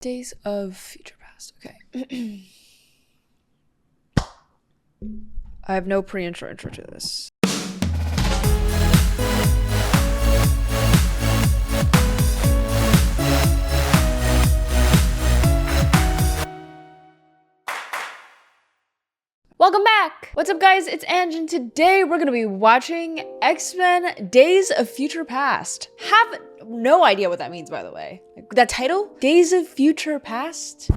Days of Future Past. Okay. I have no pre-intro intro to this. Welcome back! What's up, guys? It's Ange, and today we're gonna be watching X-Men Days of Future Past. Have no idea what that means, by the way. Like, that title? Days of Future Past?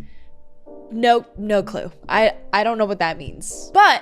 No clue. I don't know what that means. But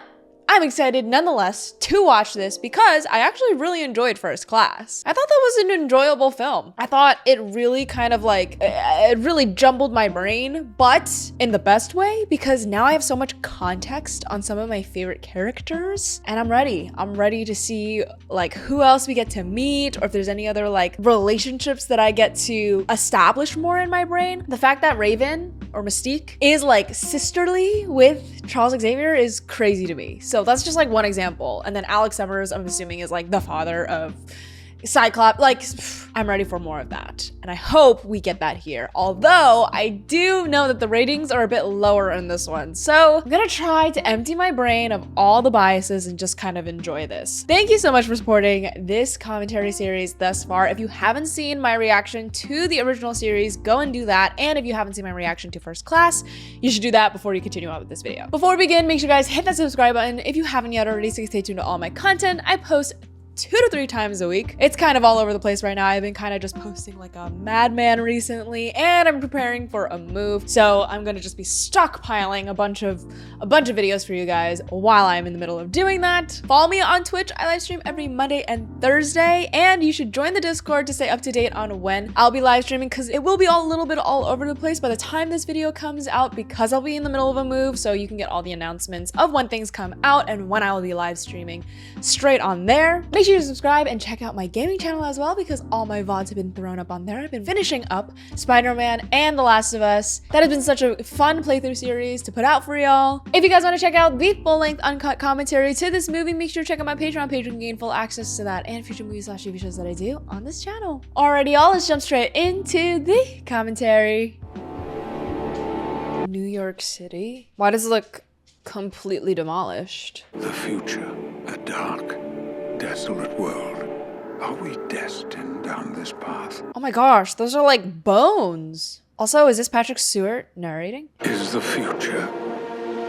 I'm excited nonetheless to watch this because I actually really enjoyed First Class. I thought that was an enjoyable film. I thought it really kind of like, it really jumbled my brain, but in the best way, because now I have so much context on some of my favorite characters, and I'm ready. I'm ready to see like who else we get to meet, or if there's any other like relationships that I get to establish more in my brain. The fact that Raven or Mystique is like sisterly with Charles Xavier is crazy to me. So that's just like one example. And then Alex Summers, I'm assuming, is like the father of Cyclops. Like, I'm ready for more of that. And I hope we get that here. Although I do know that the ratings are a bit lower in this one. So I'm gonna try to empty my brain of all the biases and just kind of enjoy this. Thank you so much for supporting this commentary series thus far. If you haven't seen my reaction to the original series, go and do that. And if you haven't seen my reaction to First Class, you should do that before you continue on with this video. Before we begin, make sure you guys hit that subscribe button if you haven't yet already, so you can stay tuned to all my content. I post 2 to 3 times a week. It's kind of all over the place right now. I've been kind of just posting like a madman recently, and I'm preparing for a move. So I'm gonna just be stockpiling a bunch of videos for you guys while I'm in the middle of doing that. Follow me on Twitch. I live stream every Monday and Thursday, and you should join the Discord to stay up to date on when I'll be live streaming, because it will be a little bit all over the place by the time this video comes out, because I'll be in the middle of a move. So you can get all the announcements of when things come out and when I will be live streaming straight on there. Make sure to subscribe and check out my gaming channel as well, because all my VODs have been thrown up on there. I've been finishing up Spider-Man and The Last of Us. That has been such a fun playthrough series to put out for y'all. If you guys want to check out the full-length uncut commentary to this movie, make sure to check out my Patreon page and gain full access to that and future movie/TV shows that I do on this channel. Alrighty, y'all, let's jump straight into the commentary. New York City? Why does it look completely demolished? The future, a dark, desolate world. Are we destined down this path? Oh my gosh, those are like bones. Also, is this Patrick Stewart narrating? Is the future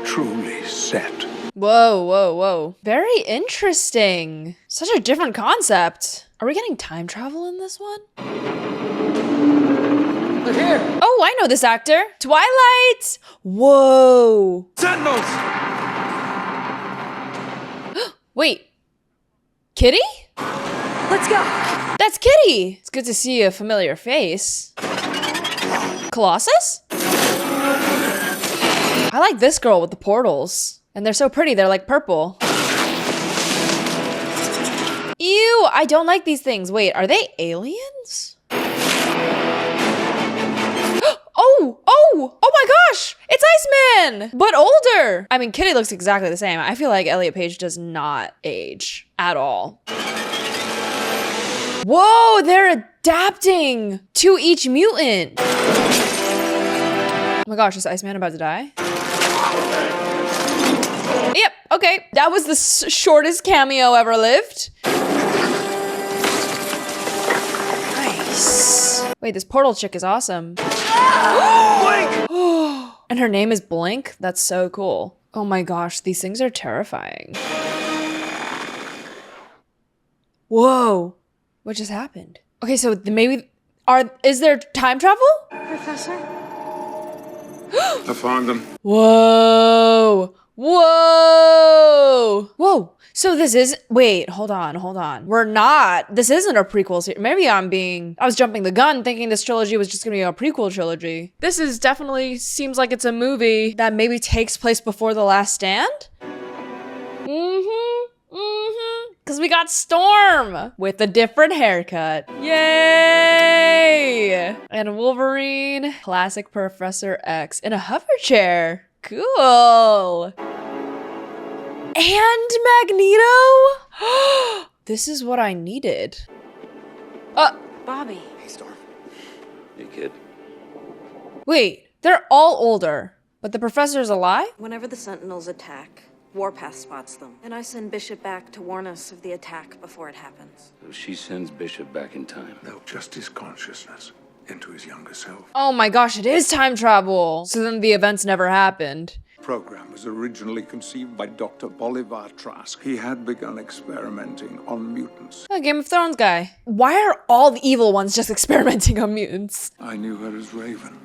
truly set? Whoa. Very interesting. Such a different concept. Are we getting time travel in this one? They're here! Oh, I know this actor. Twilight! Whoa. Sentinels! Wait. Kitty? Let's go! That's Kitty! It's good to see a familiar face. Colossus? I like this girl with the portals. And they're so pretty, they're like purple. Ew, I don't like these things. Wait, are they aliens? Oh my gosh! It's Iceman! But older! I mean, Kitty looks exactly the same. I feel like Elliot Page does not age at all. Whoa, they're adapting to each mutant. Oh my gosh, is Iceman about to die? Yep, okay. That was the shortest cameo ever lived. Nice. Wait, this portal chick is awesome. Blink! And her name is Blink? That's so cool. Oh my gosh, these things are terrifying. Whoa. What just happened? Okay, so is there time travel? Professor? I found them. Whoa. So this is, wait, hold on. This isn't a prequel series. Maybe I was jumping the gun thinking this trilogy was just gonna be a prequel trilogy. This is definitely seems like it's a movie that maybe takes place before The Last Stand? Because we got Storm with a different haircut. Yay! And Wolverine, classic Professor X in a hover chair. Cool. And Magneto? This is what I needed. Bobby. Hey, Storm. Hey, kid. Wait, they're all older, but the professor's alive? Whenever the Sentinels attack, Warpath spots them, and I send Bishop back to warn us of the attack before it happens. So she sends Bishop back in time. They'll adjust his consciousness into his younger self. Oh my gosh, it is time travel. So then the events never happened. The program was originally conceived by Dr. Bolivar Trask. He had begun experimenting on mutants. A Game of Thrones guy. Why are all the evil ones just experimenting on mutants? I knew her as Raven.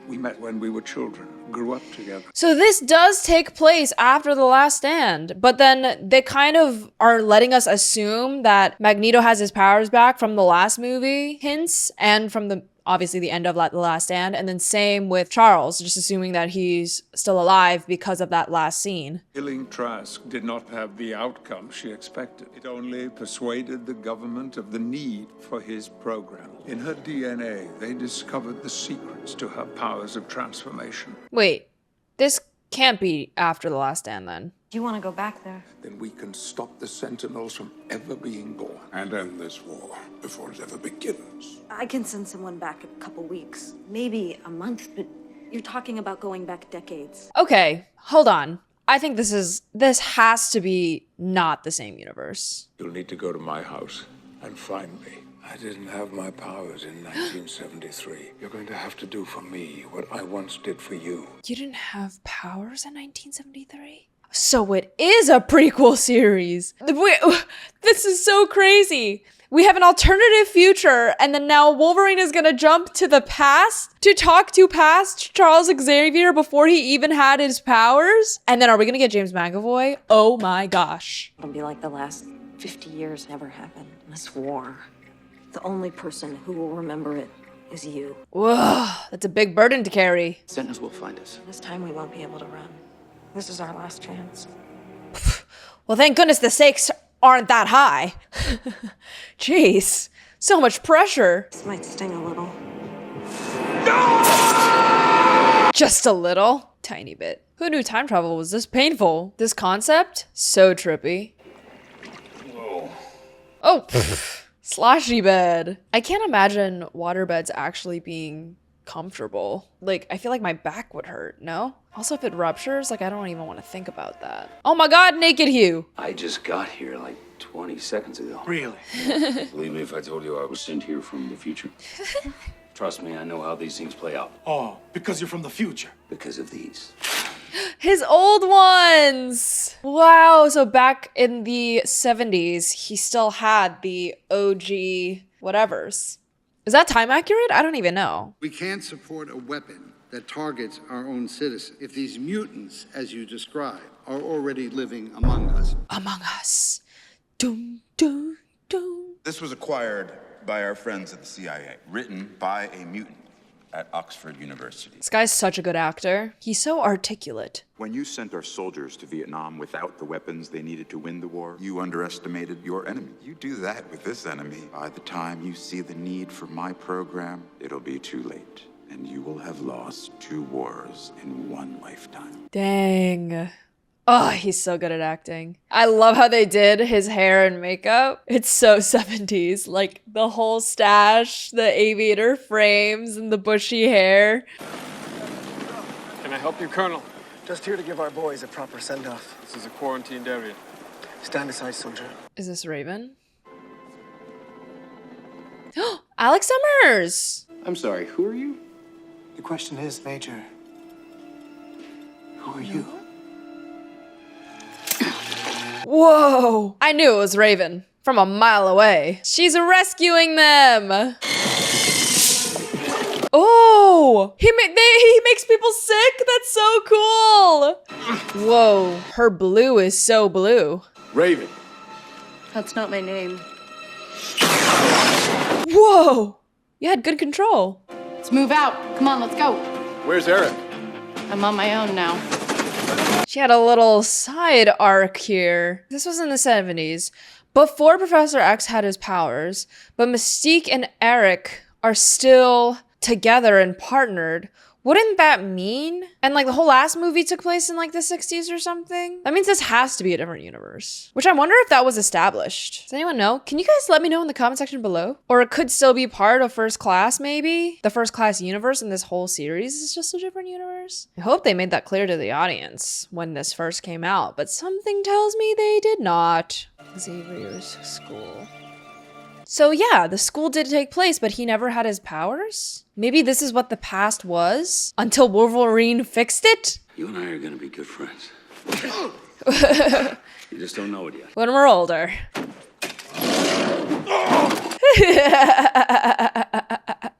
We met when we were children, grew up together. So this does take place after The Last Stand, but then they kind of are letting us assume that Magneto has his powers back from the last movie hints and from the obviously the end of The Last Stand, and then same with Charles, just assuming that he's still alive because of that last scene. Killing Trask did not have the outcome she expected. It only persuaded the government of the need for his program. In her DNA, they discovered the secrets to her powers of transformation. Wait, this can't be after The Last Stand then. Do you want to go back there? Then we can stop the Sentinels from ever being born. And end this war before it ever begins. I can send someone back a couple weeks, maybe a month, but you're talking about going back decades. Okay, hold on. I think this has to be not the same universe. You'll need to go to my house and find me. I didn't have my powers in 1973. You're going to have to do for me what I once did for you. You didn't have powers in 1973? So it is a prequel series. This is so crazy. We have an alternative future, and then now Wolverine is gonna jump to the past to talk to past Charles Xavier before he even had his powers? And then are we gonna get James McAvoy? Oh my gosh. It'll be like the last 50 years never happened. This war. The only person who will remember it is you. Whoa, that's a big burden to carry. Sentinels will find us. This time we won't be able to run. This is our last chance. Well, thank goodness the stakes aren't that high. Jeez, so much pressure. This might sting a little. Just a little, tiny bit. Who knew time travel was this painful? This concept, so trippy. Whoa. Oh, sloshy bed. I can't imagine waterbeds actually being comfortable. Like, I feel like my back would hurt, no? Also, if it ruptures, like, I don't even want to think about that. Oh my god, Naked Hugh! I just got here like 20 seconds ago. Really? Believe me if I told you I was sent here from the future. Trust me, I know how these things play out. Oh, because you're from the future. Because of these. His old ones! Wow, so back in the 70s, he still had the OG whatevers. Is that time accurate? I don't even know. We can't support a weapon that targets our own citizens if these mutants, as you describe, are already living among us. Among Us. Dum, dum, dum. This was acquired by our friends at the CIA, written by a mutant at Oxford University. This guy's such a good actor. He's so articulate. When you sent our soldiers to Vietnam without the weapons they needed to win the war, you underestimated your enemy. You do that with this enemy. By the time you see the need for my program, it'll be too late. And you will have lost 2 wars in 1 lifetime. Dang. Oh, he's so good at acting. I love how they did his hair and makeup. It's so 70s. Like, the whole stash, the aviator frames, and the bushy hair. Can I help you, Colonel? Just here to give our boys a proper send-off. This is a quarantined area. Stand aside, soldier. Is this Raven? Alex Summers! I'm sorry, who are you? The question is, Major, who are you? Whoa! I knew it was Raven from a mile away. She's rescuing them! Oh! He makes people sick? That's so cool! Whoa, her blue is so blue. Raven. That's not my name. Whoa! You had good control. Let's move out. Come on, let's go. Where's Eric? I'm on my own now. She had a little side arc here. This was in the 70s, before Professor X had his powers, but Mystique and Eric are still together and partnered, wouldn't that mean? And like the whole last movie took place in like the 60s or something? That means this has to be a different universe. Which I wonder if that was established. Does anyone know? Can you guys let me know in the comment section below? Or it could still be part of First Class maybe? The First Class universe in this whole series is just a different universe? I hope they made that clear to the audience when this first came out, but something tells me they did not. Xavier's school. So yeah, the school did take place, but he never had his powers? Maybe this is what the past was? Until Wolverine fixed it? You and I are gonna be good friends. You just don't know it yet. When we're older.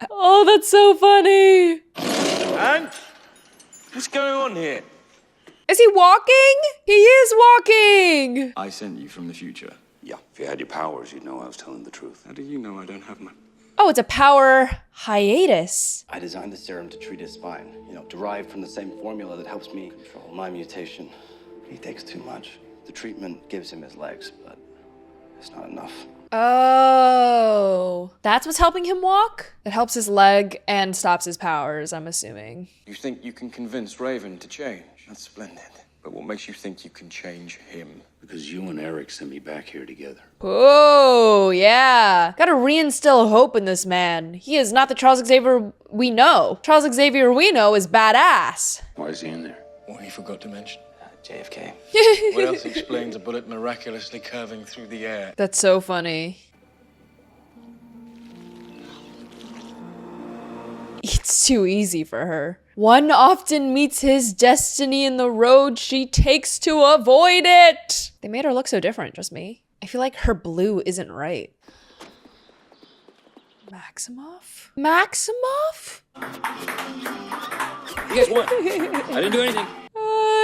Oh, that's so funny. And? What's going on here? Is he walking? He is walking! I sent you from the future. Yeah, if you had your powers, you'd know I was telling the truth. How do you know I don't have mine? Oh, it's a power hiatus. I designed the serum to treat his spine, derived from the same formula that helps me control my mutation. He takes too much. The treatment gives him his legs, but it's not enough. Oh, that's what's helping him walk? It helps his leg and stops his powers, I'm assuming. You think you can convince Raven to change? That's splendid. But what makes you think you can change him? Because you and Eric sent me back here together. Oh, yeah. Gotta reinstill hope in this man. He is not the Charles Xavier we know. Charles Xavier we know is badass. Why is he in there? What he forgot to mention? JFK. What else explains a bullet miraculously curving through the air? That's so funny. It's too easy for her. One often meets his destiny in the road she takes to avoid it. They made her look so different, just me. I feel like her blue isn't right. Maximoff? Maximoff? You guys won. I didn't do anything.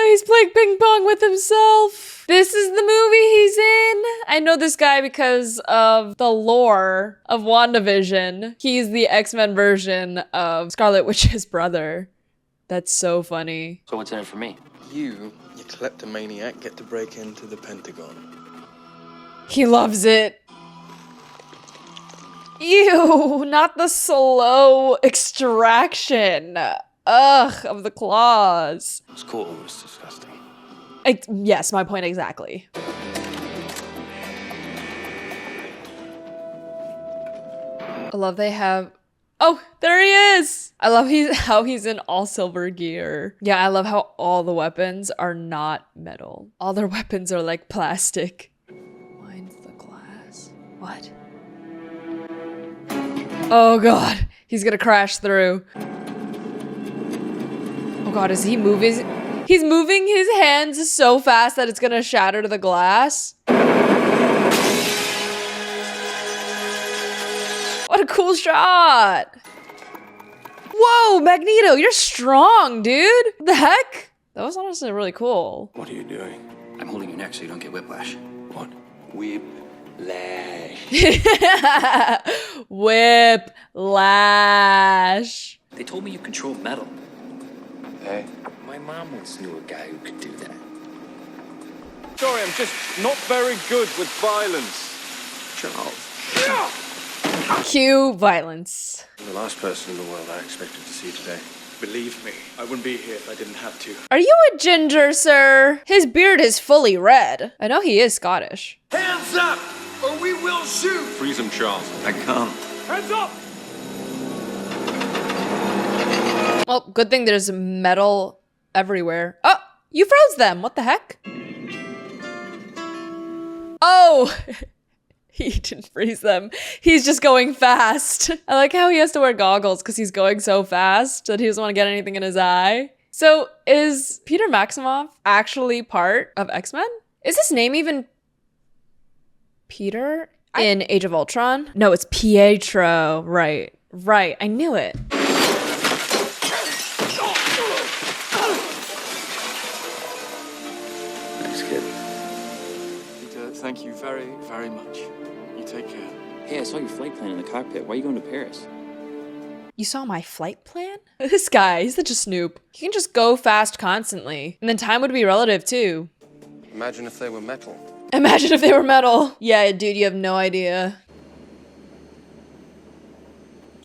He's playing ping pong with himself. This is the movie he's in. I know this guy because of the lore of WandaVision. He's the X-Men version of Scarlet Witch's brother. That's so funny. So what's in it for me? You kleptomaniac, get to break into the Pentagon. He loves it. Ew, not the slow extraction. Ugh, of the claws. It's cool, it was disgusting. Yes, my point exactly. I love they have... Oh, there he is! I love how he's in all silver gear. Yeah, I love how all the weapons are not metal. All their weapons are like plastic. Winds the glass. What? Oh god, he's gonna crash through. Oh god, is he moving? He's moving his hands so fast that it's gonna shatter the glass. What a cool shot! Whoa, Magneto, you're strong, dude! What the heck? That was honestly really cool. What are you doing? I'm holding your neck so you don't get whiplash. What? Whiplash. Whiplash. They told me you control metal. Hey? My mom once knew a guy who could do that. Sorry, I'm just not very good with violence. Charles. Cue violence. The last person in the world I expected to see today. Believe me, I wouldn't be here if I didn't have to. Are you a ginger, sir? His beard is fully red. I know he is Scottish. Hands up, or we will shoot! Freeze him, Charles. I can't. Hands up! Well, good thing there's metal everywhere. Oh, you froze them. What the heck? Oh, he didn't freeze them. He's just going fast. I like how he has to wear goggles because he's going so fast that he doesn't want to get anything in his eye. So is Peter Maximoff actually part of X-Men? Is his name even Peter in Age of Ultron? No, it's Pietro. Right. I knew it. Thanks, kid. Peter, thank you very, very much. You take care. Hey, I saw your flight plan in the cockpit. Why are you going to Paris? You saw my flight plan? This guy, he's such a snoop. He can just go fast constantly. And then time would be relative too. Imagine if they were metal. Imagine if they were metal. Yeah, dude, you have no idea.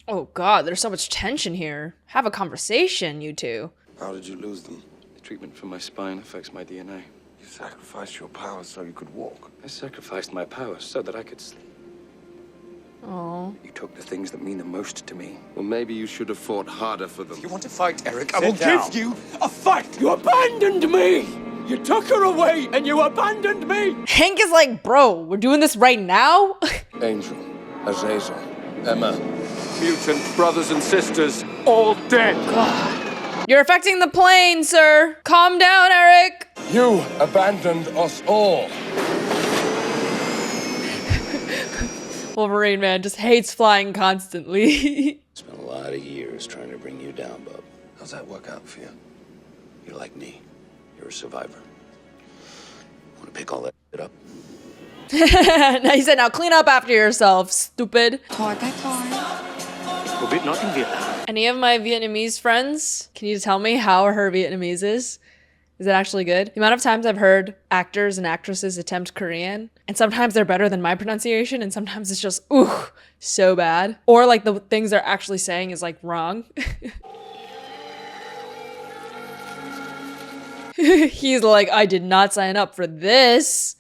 Oh god, there's so much tension here. Have a conversation, you two. How did you lose them? The treatment for my spine affects my DNA. You sacrificed your powers so you could walk. I sacrificed my powers so that I could sleep. Oh. You took the things that mean the most to me. Well, maybe you should have fought harder for them. You want to fight, Eric? I Sit will down. give you a fight! You abandoned me! You took her away and you abandoned me! Hank is like, bro, we're doing this right now? Angel, Azazel, Emma, mutant brothers and sisters, all dead. God. You're affecting the plane, sir. Calm down, Eric. You abandoned us all. Wolverine, man, just hates flying constantly. Spent a lot of years trying to bring you down, bub. How's that work out for you? You're like me. You're a survivor. Want to pick all that shit up? He said, now clean up after yourself, stupid. Any of my Vietnamese friends, can you tell me how her Vietnamese is? Is it actually good? The amount of times I've heard actors and actresses attempt Korean, and sometimes they're better than my pronunciation, and sometimes it's just, ooh, so bad. Or like the things they're actually saying is like wrong. He's like, I did not sign up for this.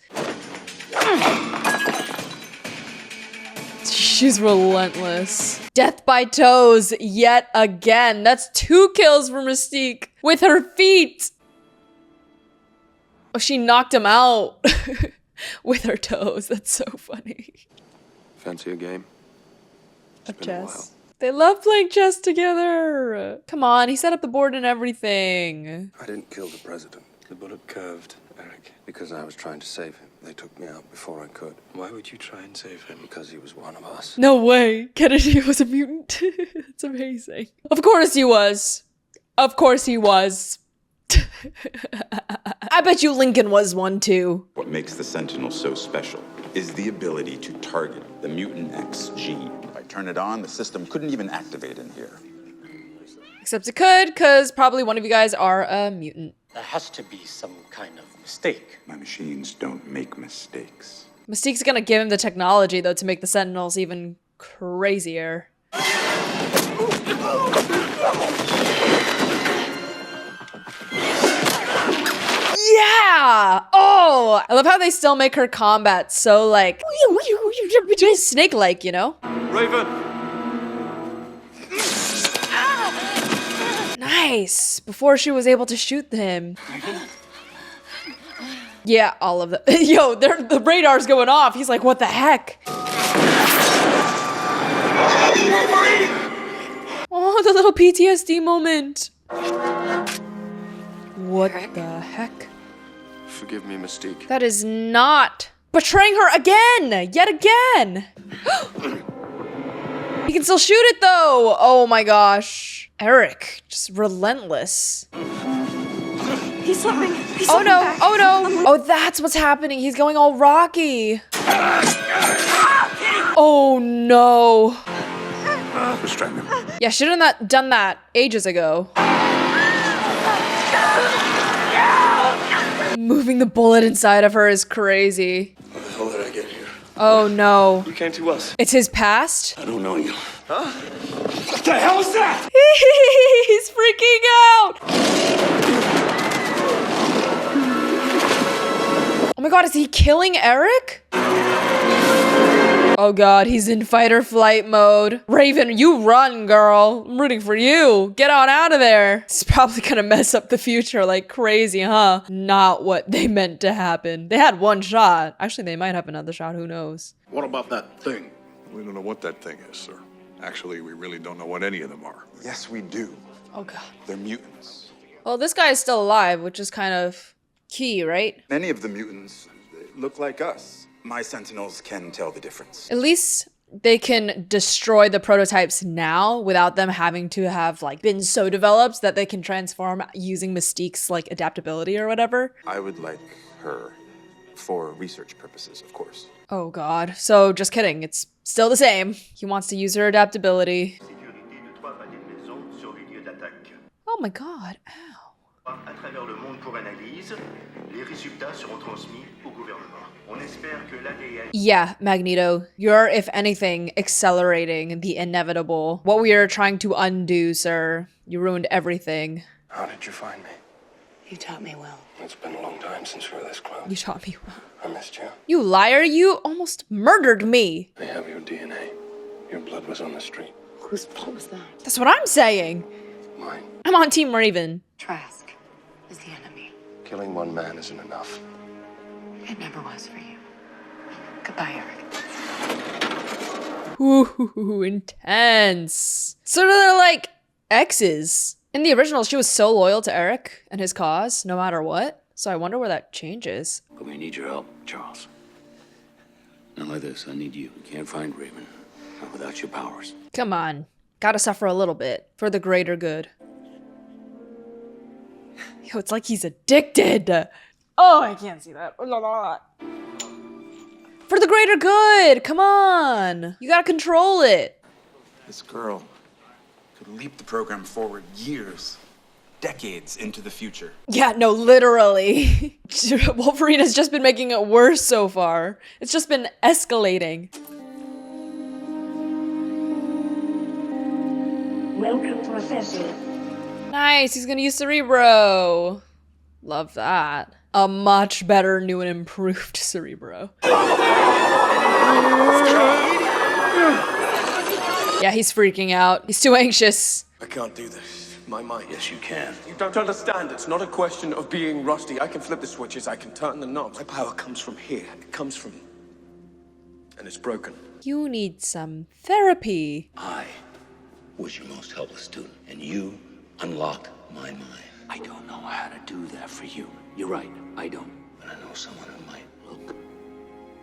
She's relentless. Death by toes yet again. That's 2 kills for Mystique with her feet. Oh, she knocked him out with her toes. That's so funny. Fancy a game? Of chess. They love playing chess together. Come on, he set up the board and everything. I didn't kill the president. The bullet curved, Eric, because I was trying to save him. They took me out before I could. Why would you try and save him? Because he was one of us. No way. Kennedy was a mutant. That's amazing. Of course he was. Of course he was. I bet you Lincoln was one too. What makes the Sentinels so special is the ability to target the mutant X gene. If I turn it on, the system couldn't even activate in here. Except it could, because probably one of you guys are a mutant. There has to be some kind of mistake. My machines don't make mistakes. Mystique's gonna give him the technology, though, to make the Sentinels even crazier. Yeah! Oh! I love how they still make her combat so, like, snake-like, you know? Raven! Nice! Before she was able to shoot him. Yeah, all of them. Yo, the radar's going off. He's like, what the heck? Oh, the little PTSD moment. What the heck? Forgive me, Mystique. That is not betraying her again! Yet again! He can still shoot it though! Oh my gosh. Eric, just relentless. He's slipping. Oh no, oh no! Oh, that's what's happening. He's going all rocky. Oh no. Restrain him. Yeah, shouldn't have done that ages ago. Moving the bullet inside of her is crazy. How the hell did I get here? Oh no. You came to us. It's his past? I don't know you. Huh? What the hell is that? He's freaking out! Oh my god, is he killing Eric? Oh god, he's in fight or flight mode. Raven, you run, girl. I'm rooting for you. Get on out of there. It's probably gonna mess up the future like crazy, huh? Not what they meant to happen. They had one shot. Actually, they might have another shot, who knows? What about that thing? We don't know what that thing is, sir. Actually, we really don't know what any of them are. Yes, we do. Oh god. They're mutants. Well, this guy is still alive, which is kind of key, right? Many of the mutants look like us. My Sentinels can tell the difference. At least they can destroy the prototypes now without them having to have like been so developed that they can transform using Mystique's like adaptability or whatever. I would like her for research purposes, of course. Oh god. So just kidding. It's still the same. He wants to use her adaptability. Oh my god. Ow. À travers le monde pour analyse, les résultats seront transmis au gouvernement. On espère que l'ADN. Yeah, Magneto, you're, if anything, accelerating the inevitable. What we are trying to undo, sir. You ruined everything. How did you find me? You taught me well. It's been a long time since you were this close. You taught me well. I missed you. You liar, you almost murdered me. I have your DNA. Your blood was on the street. Whose fault was that? That's what I'm saying. Mine. I'm on Team Raven. Trask is the enemy. Killing one man isn't enough. It never was for you. Goodbye, Eric. Ooh, intense. So they're like exes. In the original, she was so loyal to Eric and his cause, no matter what. So I wonder where that changes. But we need your help, Charles. Not like this. I need you. We can't find Raven. Not without your powers. Come on. Gotta suffer a little bit for the greater good. Yo, it's like he's addicted. Oh, I can't see that. For the greater good. Come on. You gotta control it. This girl could leap the program forward years, decades into the future. Yeah, no, literally. Wolverine has just been making it worse so far. It's just been escalating. Welcome, Professor. Nice, he's gonna use Cerebro. Love that. A much better, new and improved Cerebro. Yeah, he's freaking out. He's too anxious. I can't do this. My mind. Yes, you can. You don't understand. It's not a question of being rusty. I can flip the switches. I can turn the knobs. My power comes from here. It comes from... And it's broken. You need some therapy. I was your most helpless student, and you unlocked my mind. I don't know how to do that for you. You're right, I don't. But I know someone who might look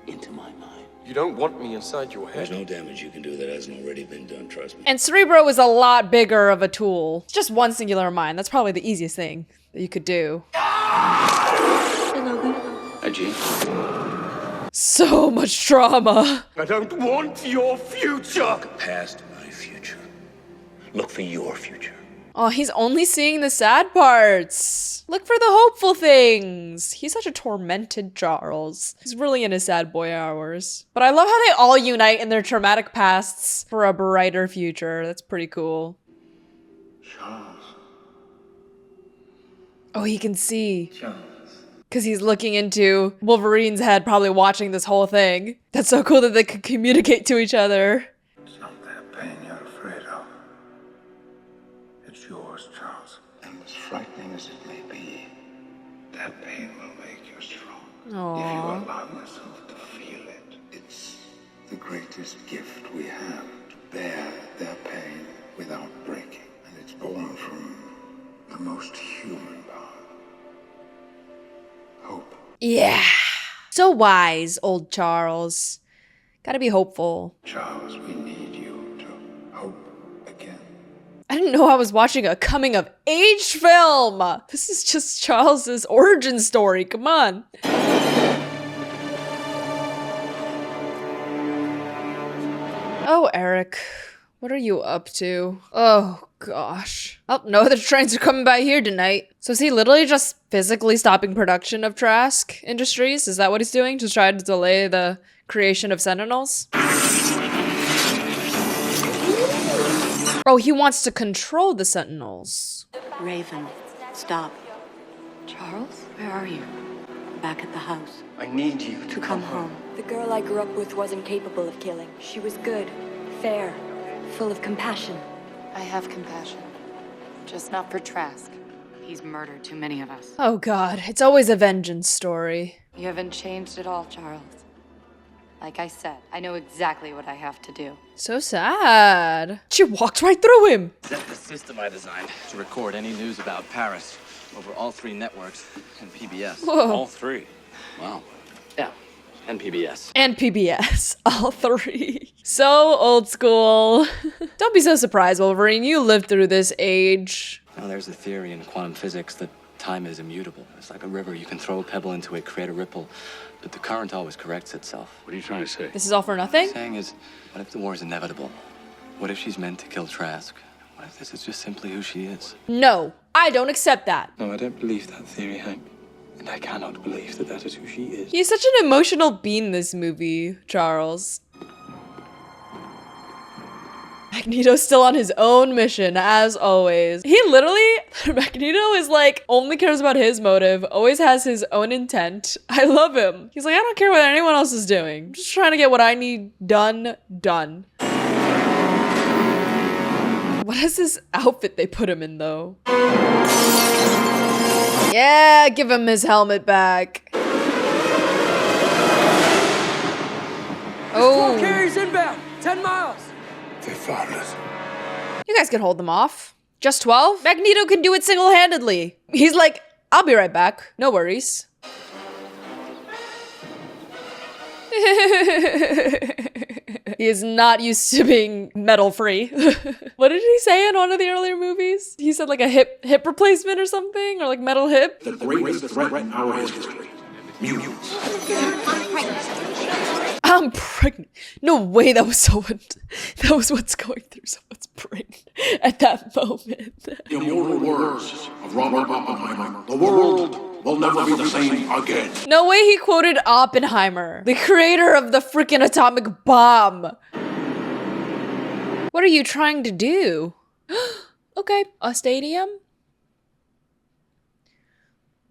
into my mind. You don't want me inside your head. There's no damage you can do that hasn't already been done, trust me. And Cerebro is a lot bigger of a tool. It's just one singular mind. That's probably the easiest thing that you could do. Hi, Jean. So much trauma. I don't want your future. Look past my future. Look for your future. Oh, he's only seeing the sad parts. Look for the hopeful things. He's such a tormented Charles. He's really in his sad boy hours. But I love how they all unite in their traumatic pasts for a brighter future. That's pretty cool. Charles. Oh, he can see. Charles. Because he's looking into Wolverine's head, probably watching this whole thing. That's so cool that they could communicate to each other. It's not that pain you're afraid of. It's yours, Charles. And as frightening as it may be, that pain will make you strong. Aww. If you allow yourself to feel it. It's the greatest gift we have, to bear their pain without breaking. And it's born from the most human part. Hope. Yeah. So wise, old Charles. Gotta be hopeful. Charles, we need you to hope again. I didn't know I was watching a coming of age film. This is just Charles's origin story. Come on. Oh, Eric. What are you up to? Oh, gosh. Oh, no other trains are coming by here tonight. So is he literally just physically stopping production of Trask Industries? Is that what he's doing to try to delay the creation of Sentinels? Oh, he wants to control the Sentinels. Raven, stop. Charles, where are you? Back at the house. I need you to Come home. The girl I grew up with wasn't capable of killing. She was good, fair, full of compassion. I have compassion. Just not for Trask. He's murdered too many of us. Oh god, it's always a vengeance story. You haven't changed at all, Charles. Like I said, I know exactly what I have to do. So sad. She walked right through him. That's the system I designed to record any news about Paris over all 3 networks and PBS. Whoa. All 3. Wow. Yeah. And PBS. And PBS. All 3. So old school. Don't be so surprised, Wolverine. You lived through this age. Now, there's a theory in quantum physics that time is immutable. It's like a river. You can throw a pebble into it, create a ripple, but the current always corrects itself. What are you trying to say? This is all for nothing? What I'm saying is, what if the war is inevitable? What if she's meant to kill Trask? What if this is just simply who she is? No. I don't accept that. No, I don't believe that theory, Hank. And I cannot believe that that is who she is. He's such an emotional being, this movie, Charles. Magneto's still on his own mission, as always. He literally, Magneto is like, only cares about his motive, always has his own intent. I love him. He's like, I don't care what anyone else is doing. I'm just trying to get what I need done. What is this outfit they put him in, though? Yeah, give him his helmet back. Oh. 12 carries inbound, 10 miles. They found us. You guys can hold them off. Just 12? Magneto can do it single-handedly. He's like, I'll be right back. No worries. He is not used to being metal-free. What did he say in one of the earlier movies? He said like a hip replacement or something? Or like metal hip? The greatest threat in our history. Mutants. I'm pregnant. No way that was what's going through someone's brain at that moment. The immortal words of Robert Oppenheimer. The world will never be the same again. No way he quoted Oppenheimer, the creator of the freaking atomic bomb. What are you trying to do? Okay, a stadium?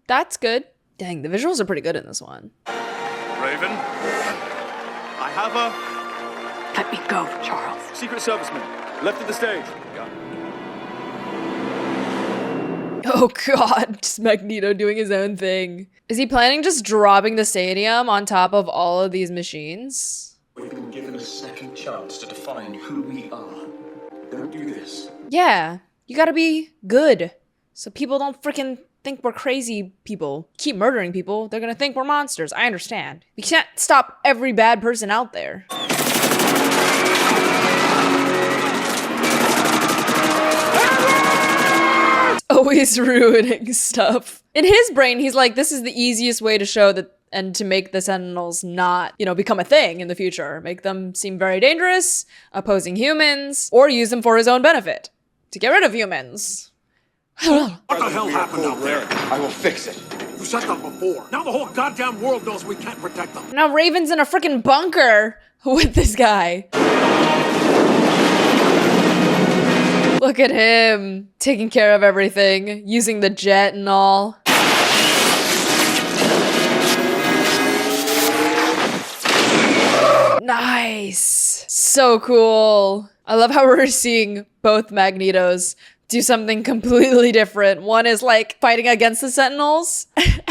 That's good. Dang, the visuals are pretty good in this one. Raven, I have a... Let me go, Charles. Secret Serviceman, left of the stage. Oh god, just Magneto doing his own thing. Is he planning just dropping the stadium on top of all of these machines? We've been given a second chance to define who we are. Don't do this. Yeah, you gotta be good. So people don't freaking think we're crazy people. Keep murdering people, they're gonna think we're monsters. I understand. We can't stop every bad person out there. Always ruining stuff. In his brain, he's like, this is the easiest way to show that and to make the Sentinels not, you know, become a thing in the future. Make them seem very dangerous, opposing humans, or use them for his own benefit. To get rid of humans. What the hell happened out there? I will fix it. You said that before. Now the whole goddamn world knows we can't protect them. Now Raven's in a freaking bunker with this guy. Look at him, taking care of everything, using the jet and all. Nice. So cool. I love how we're seeing both Magnetos do something completely different. One is like fighting against the Sentinels,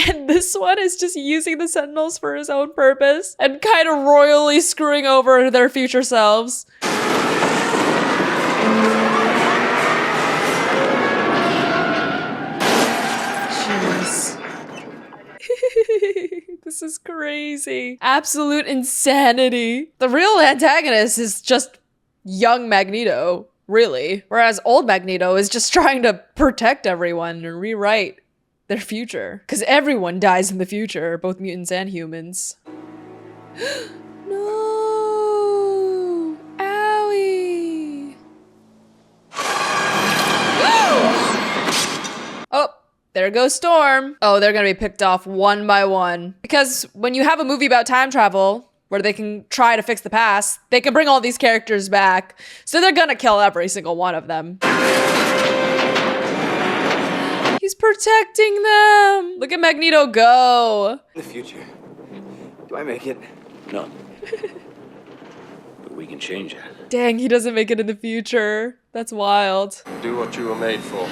and this one is just using the Sentinels for his own purpose and kind of royally screwing over their future selves. This is crazy. Absolute insanity. The real antagonist is just young Magneto, really. Whereas old Magneto is just trying to protect everyone and rewrite their future. Because everyone dies in the future, both mutants and humans. No! Owie! Oh! There goes Storm. Oh, they're gonna be picked off one by one. Because when you have a movie about time travel, where they can try to fix the past, they can bring all these characters back. So they're gonna kill every single one of them. He's protecting them. Look at Magneto go. In the future, do I make it? No. But we can change it. Dang, he doesn't make it in the future. That's wild. Do what you were made for.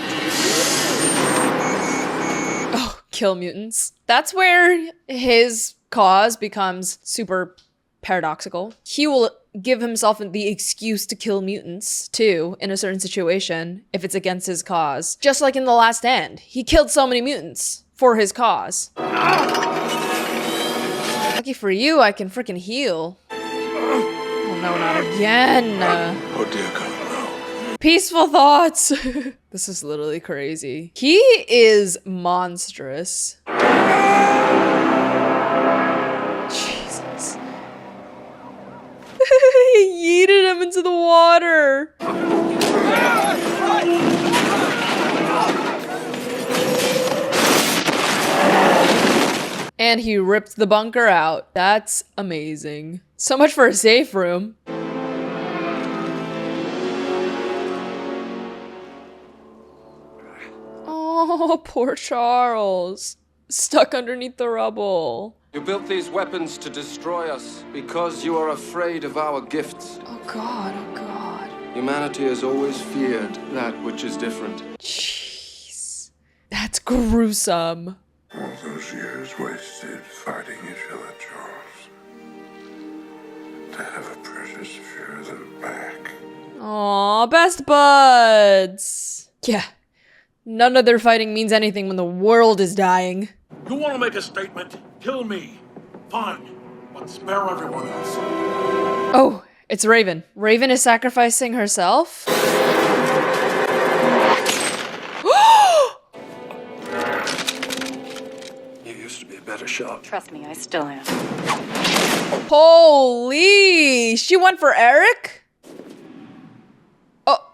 Oh, kill mutants. That's where his cause becomes super paradoxical. He will give himself the excuse to kill mutants, too, in a certain situation, if it's against his cause. Just like in The Last Stand. He killed so many mutants for his cause. Lucky for you, I can freaking heal. Oh no, not again. Oh dear God. Peaceful thoughts. This is literally crazy. He is monstrous. Jesus. He yeeted him into the water. And he ripped the bunker out. That's amazing. So much for a safe room. Oh, poor Charles. Stuck underneath the rubble. You built these weapons to destroy us because you are afraid of our gifts. Oh God, oh God. Humanity has always feared that which is different. Jeez. That's gruesome. All those years wasted fighting each other, Charles. To have a precious few of them back. Aw, best buds. Yeah. None of their fighting means anything when the world is dying. You want to make a statement? Kill me. Fine. But spare everyone else. Oh, it's Raven. Raven is sacrificing herself. You used to be a better shot. Trust me, I still am. Holy! She went for Eric? Oh,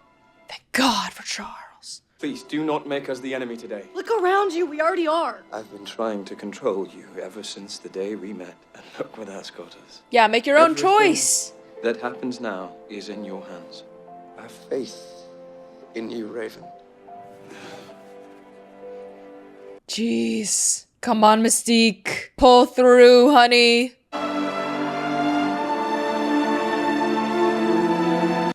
thank God for Charles. Please do not make us the enemy today. Look around you, we already are. I've been trying to control you ever since the day we met, and look where that's got us. Yeah, make your own Everything choice. that happens now is in your hands. I have faith in you, Raven. Jeez. Come on, Mystique. Pull through, honey.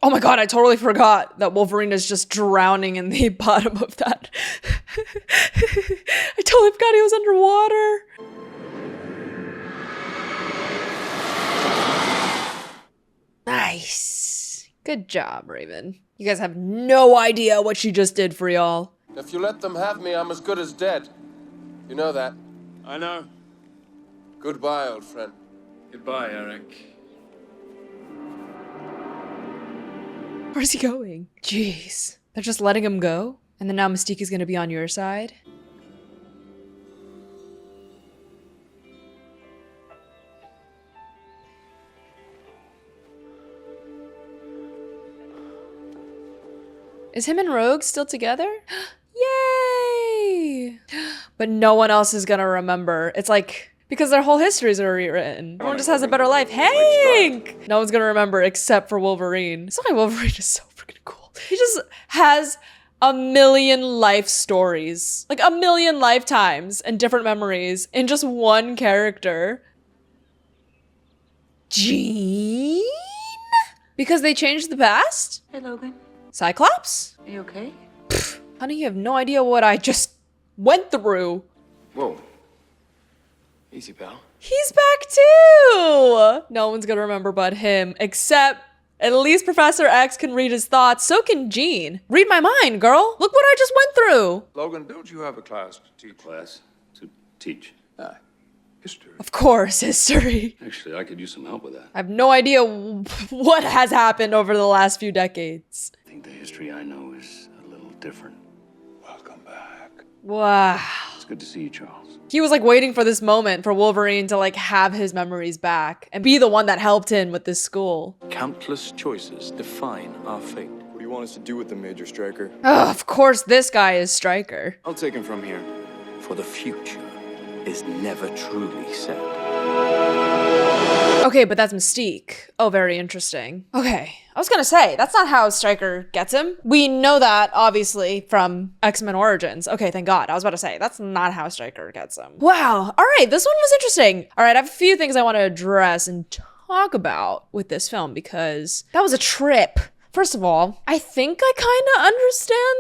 Oh my God, I totally forgot that Wolverine is just drowning in the bottom of that. I totally forgot he was underwater. Nice. Good job, Raven. You guys have no idea what she just did for y'all. If you let them have me, I'm as good as dead. You know that. I know. Goodbye, old friend. Goodbye, Eric. Where's he going? Jeez. They're just letting him go? And then now Mystique is gonna be on your side? Is him and Rogue still together? Yay! But no one else is gonna remember. It's like, because their whole histories are rewritten. Everyone just has a better life. Hank! No one's gonna remember except for Wolverine. That's why Wolverine is so freaking cool. He just has a million life stories. Like a million lifetimes and different memories in just one character. Jean? Because they changed the past? Hey, Logan. Cyclops? Are you okay? Pfft, honey, you have no idea what I just went through. Whoa. Easy, pal. He's back too! No one's gonna remember but him, except at least Professor X can read his thoughts. So can Jean. Read my mind, girl. Look what I just went through. Logan, don't you have a class to teach? Class to teach? History. Of course, history. Actually, I could use some help with that. I have no idea what has happened over the last few decades. I think the history I know is a little different. Welcome back. Wow. It's good to see you, Charles. He was like waiting for this moment for Wolverine to like have his memories back and be the one that helped him with this school. Countless choices define our fate. What do you want us to do with the Major Striker? Oh, of course, this guy is Stryker. I'll take him from here. For the future is never truly set. Okay, but that's Mystique. Oh, very interesting. Okay, I was gonna say, that's not how Stryker gets him. We know that, obviously, from X-Men Origins. Okay, thank God. I was about to say, that's not how Stryker gets him. Wow, all right, this one was interesting. All right, I have a few things I want to address and talk about with this film because that was a trip. First of all, I think I kind of understand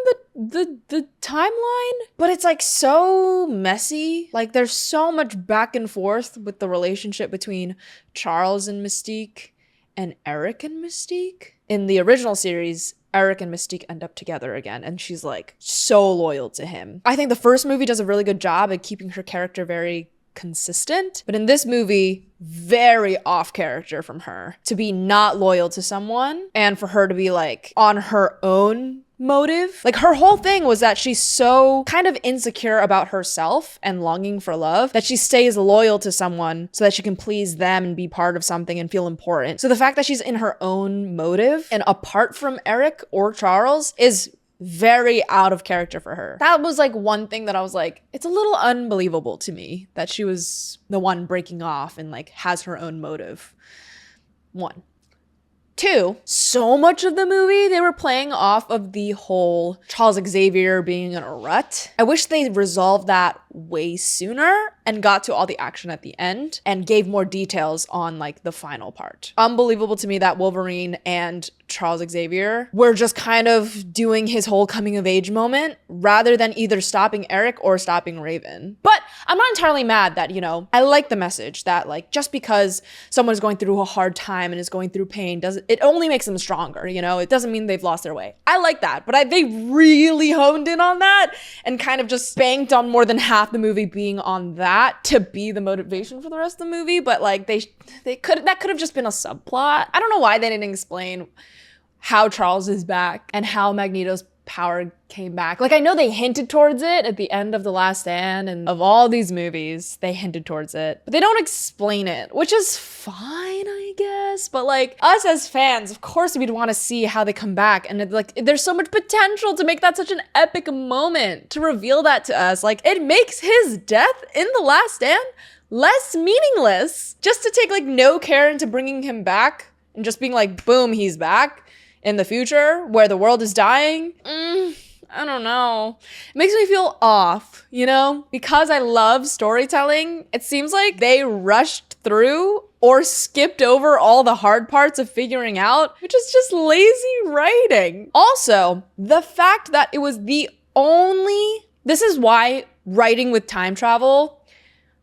the timeline, but it's like so messy. Like there's so much back and forth with the relationship between Charles and Mystique and Eric and Mystique. In the original series, Eric and Mystique end up together again, and she's like so loyal to him. I think the first movie does a really good job at keeping her character very consistent, but in this movie, very off character from her to be not loyal to someone and for her to be like on her own motive. Like her whole thing was that she's so kind of insecure about herself and longing for love that she stays loyal to someone so that she can please them and be part of something and feel important. So the fact that she's in her own motive and apart from Eric or Charles is very out of character for her. That was like one thing that I was like, it's a little unbelievable to me that she was the one breaking off and like has her own motive. 1. 2, so much of the movie, they were playing off of the whole Charles Xavier being in a rut. I wish they resolved that way sooner and got to all the action at the end and gave more details on like the final part. Unbelievable to me that Wolverine and Charles Xavier were just kind of doing his whole coming of age moment rather than either stopping Eric or stopping Raven. But I'm not entirely mad that, you know, I like the message that like just because someone is going through a hard time and is going through pain it only makes them stronger, you know? It doesn't mean they've lost their way. I like that, but they really honed in on that and kind of just banked on more than half the movie being on that to be the motivation for the rest of the movie. But like that could have just been a subplot. I don't know why they didn't explain how Charles is back and how Magneto's power came back. Like, I know they hinted towards it at the end of The Last Stand and of all these movies, they hinted towards it, but they don't explain it, which is fine, I guess. But like us as fans, of course we'd want to see how they come back. And like, there's so much potential to make that such an epic moment, to reveal that to us. Like, it makes his death in The Last Stand less meaningless just to take like no care into bringing him back and just being like, boom, he's back in the future where the world is dying. I don't know. It makes me feel off, you know? Because I love storytelling, it seems like they rushed through or skipped over all the hard parts of figuring out, which is just lazy writing. Also, the fact that it was this is why writing with time travel,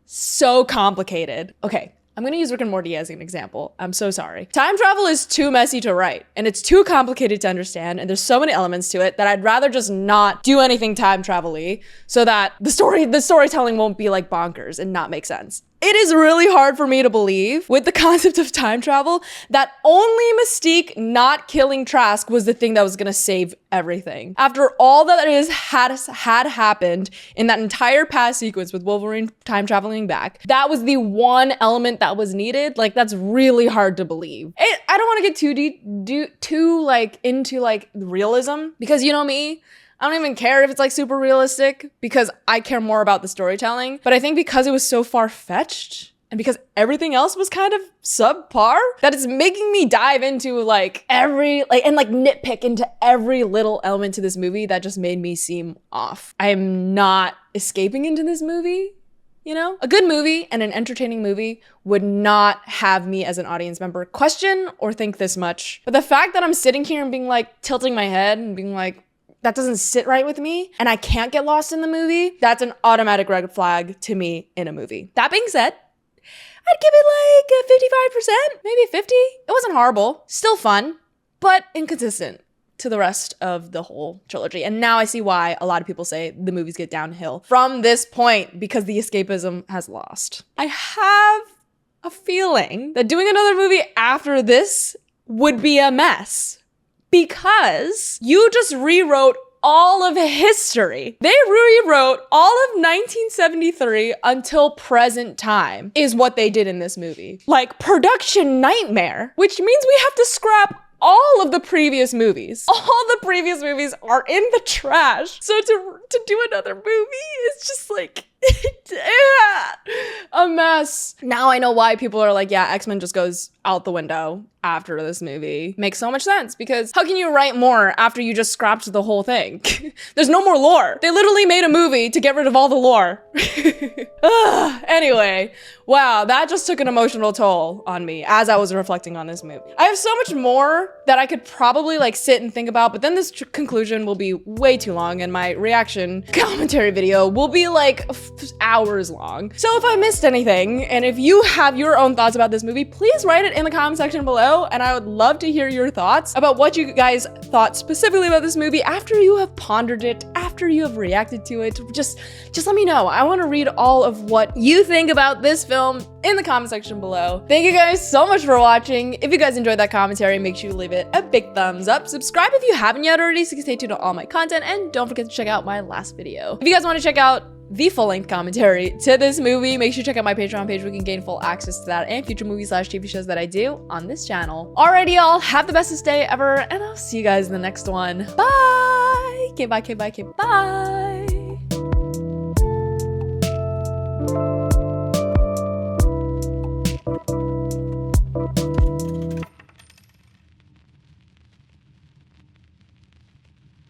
so complicated. Okay. I'm gonna use Rick and Morty as an example. I'm so sorry. Time travel is too messy to write and it's too complicated to understand and there's so many elements to it that I'd rather just not do anything time travel-y so that the storytelling won't be like bonkers and not make sense. It is really hard for me to believe with the concept of time travel that only Mystique not killing Trask was the thing that was gonna save everything. After all that had happened in that entire past sequence with Wolverine time traveling back, that was the one element that was needed. Like, that's really hard to believe. I don't want to get too deep, too like into like realism, because you know me, I don't even care if it's like super realistic because I care more about the storytelling. But I think because it was so far-fetched and because everything else was kind of subpar, that it's making me dive into like nitpick into every little element to this movie that just made me seem off. I am not escaping into this movie. You know, a good movie and an entertaining movie would not have me as an audience member question or think this much. But the fact that I'm sitting here and being like tilting my head and being like, that doesn't sit right with me and I can't get lost in the movie, that's an automatic red flag to me in a movie. That being said, I'd give it like a 55%, maybe 50. It wasn't horrible, still fun, but inconsistent to the rest of the whole trilogy. And now I see why a lot of people say the movies get downhill from this point, because the escapism has lost. I have a feeling that doing another movie after this would be a mess, because you just rewrote all of history. They rewrote all of 1973 until present time is what they did in this movie. Like, production nightmare, which means we have to scrap all of the previous movies. All the previous movies are in the trash. So to do another movie is just like a mess. Now I know why people are like, yeah, X-Men just goes out the window after this movie. Makes so much sense, because how can you write more after you just scrapped the whole thing? There's no more lore. They literally made a movie to get rid of all the lore. Anyway, wow, that just took an emotional toll on me as I was reflecting on this movie. I have so much more that I could probably like sit and think about, but then this conclusion will be way too long and my reaction commentary video will be like hours long. So if I missed anything, and if you have your own thoughts about this movie, please write it in the comment section below, and I would love to hear your thoughts about what you guys thought specifically about this movie after you have pondered it, after you have reacted to it. Just let me know. I want to read all of what you think about this film in the comment section below. Thank you guys so much for watching. If you guys enjoyed that commentary, make sure you leave it a big thumbs up. Subscribe if you haven't yet already so you can stay tuned to all my content, and don't forget to check out my last video. If you guys want to check out the full-length commentary to this movie, make sure you check out my Patreon page where you can gain full access to that and future movie/TV shows that I do on this channel. Alrighty, y'all, have the bestest day ever, and I'll see you guys in the next one. Bye! Okay, bye, okay, bye, okay, bye.